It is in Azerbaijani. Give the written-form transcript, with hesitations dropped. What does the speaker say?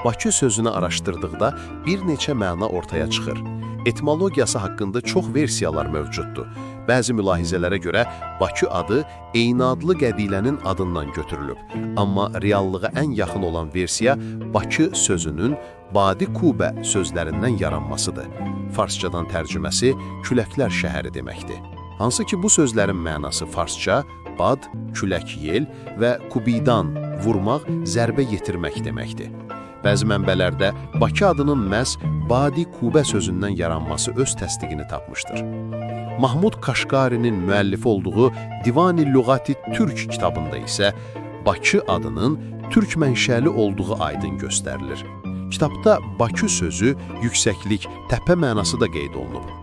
Bakı sözünü araşdırdıqda bir neçə məna ortaya çıxır. Etimologiyası haqqında çox versiyalar mövcuddur. Bəzi mülahizələrə görə Bakı adı eyni adlı qəbilənin adından götürülüb. Amma reallığa ən yaxın olan versiya Bakı sözünün Badi Kubə sözlərindən yaranmasıdır. Farsçadan tərcüməsi küləklər şəhəri deməkdir. Hansı ki, bu sözlərin mənası farsça bad, külək yel və kubidan, vurmaq, zərbə yetirmək deməkdir. Bəzi mənbələrdə Bakı adının məhz Badi Kubə sözündən yaranması öz təsdiqini tapmışdır. Mahmud Kaşqarinin müəllifi olduğu Divan-i Lüğati Türk kitabında isə Bakı adının türk mənşəli olduğu aydın göstərilir. Kitabda Bakı sözü yüksəklik, təpə mənası da qeyd olunub.